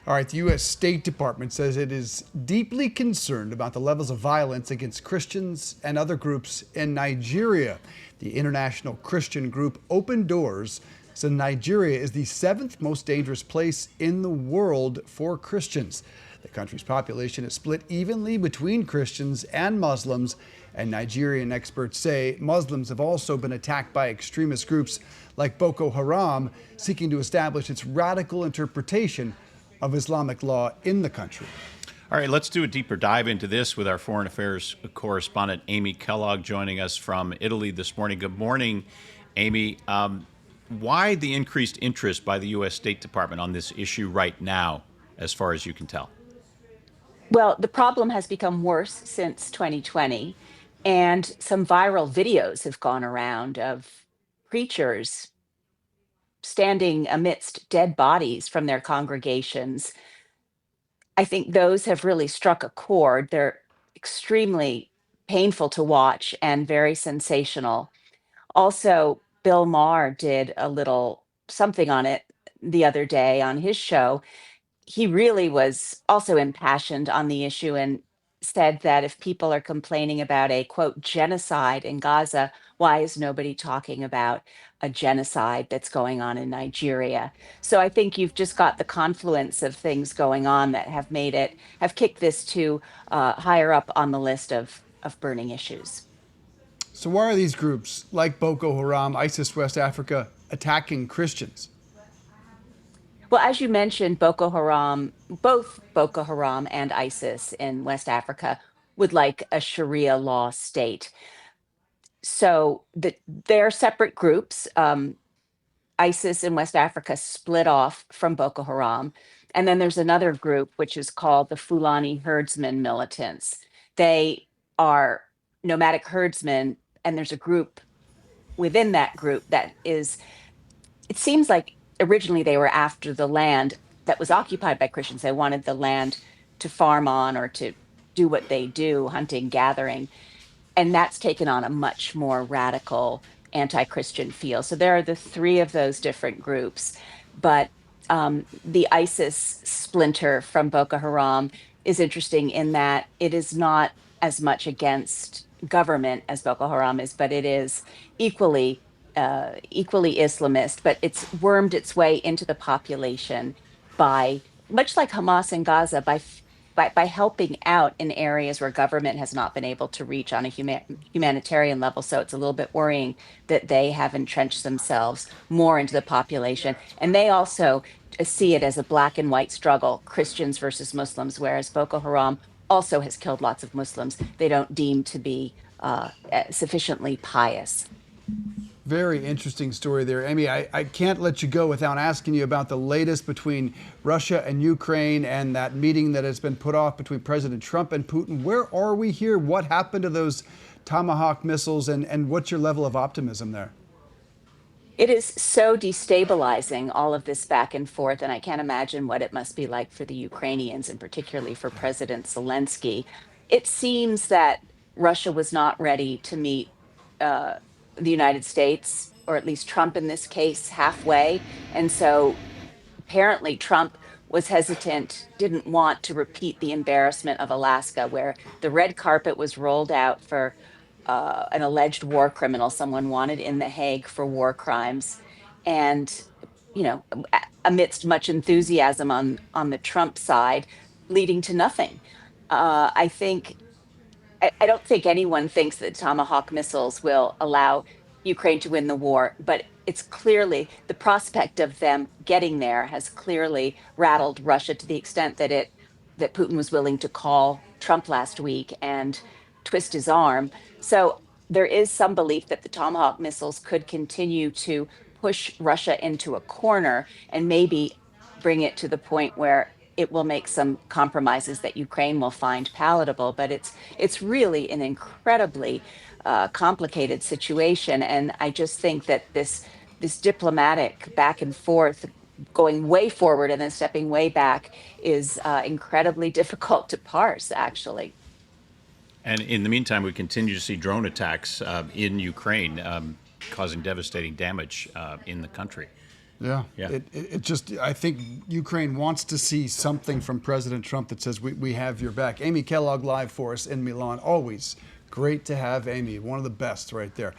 All right, the U.S. State Department says it is deeply concerned about the levels of violence against Christians and other groups in Nigeria. The international Christian group Open Doors said Nigeria is the seventh most dangerous place in the world for Christians. The country's population is split evenly between Christians and Muslims, and Nigerian experts say Muslims have also been attacked by extremist groups like Boko Haram, seeking to establish its radical interpretation of Islamic law in the country. All right, let's do a deeper dive into this with our foreign affairs correspondent, Amy Kellogg, joining us from Italy this morning. Good morning, Amy. Why the increased interest by the U.S. State Department on this issue right now, as far as you can tell? Well, the problem has become worse since 2020, and some viral videos have gone around of preachers standing amidst dead bodies from their congregations. I think those have really struck a chord. They're extremely painful to watch and very sensational. Also, Bill Maher did a little something on it the other day on his show. He really was also impassioned on the issue and said that if people are complaining about a quote genocide in Gaza, why is nobody talking about a genocide that's going on in Nigeria? So I think you've just got the confluence of things going on that have kicked this to higher up on the list of burning issues. So, why are these groups like Boko Haram, ISIS West Africa, attacking Christians? Well, as you mentioned, both Boko Haram and ISIS in West Africa would like a Sharia law state. So they're separate groups. ISIS in West Africa split off from Boko Haram. And then there's another group, which is called the Fulani herdsmen militants. They are nomadic herdsmen, and there's a group within that group that is, it seems like originally they were after the land that was occupied by Christians. They wanted the land to farm on or to do what they do, hunting, gathering. And that's taken on a much more radical anti-Christian feel. So there are the three of those different groups. But the ISIS splinter from Boko Haram is interesting in that it is not as much against government as Boko Haram is, but it is equally Islamist. But it's wormed its way into the population by, much like Hamas in Gaza, by helping out in areas where government has not been able to reach on a humanitarian level. So it's a little bit worrying that they have entrenched themselves more into the population. And they also see it as a black and white struggle, Christians versus Muslims, whereas Boko Haram also has killed lots of Muslims they don't deem to be sufficiently pious. Very interesting story there. Amy, I can't let you go without asking you about the latest between Russia and Ukraine and that meeting that has been put off between President Trump and Putin. Where are we here? What happened to those Tomahawk missiles, and what's your level of optimism there? It is so destabilizing, all of this back and forth, and I can't imagine what it must be like for the Ukrainians and particularly for President Zelensky. It seems that Russia was not ready to meet uh, the United States, or at least Trump in this case, halfway. And so apparently Trump was hesitant, didn't want to repeat the embarrassment of Alaska, where the red carpet was rolled out for an alleged war criminal, someone wanted in The Hague for war crimes. And, amidst much enthusiasm on the Trump side, leading to nothing. I think I don't think anyone thinks that Tomahawk missiles will allow Ukraine to win the war, but it's clearly the prospect of them getting there has clearly rattled Russia to the extent that Putin was willing to call Trump last week and twist his arm. So there is some belief that the Tomahawk missiles could continue to push Russia into a corner and maybe bring it to the point where it will make some compromises that Ukraine will find palatable. But it's really an incredibly complicated situation, and I just think that this diplomatic back and forth, going way forward and then stepping way back, is incredibly difficult to parse. Actually. And in the meantime, we continue to see drone attacks in Ukraine, causing devastating damage in the country. Yeah. Yeah. It just, I think Ukraine wants to see something from President Trump that says, we have your back. Amy Kellogg live for us in Milan. Always great to have Amy, one of the best right there.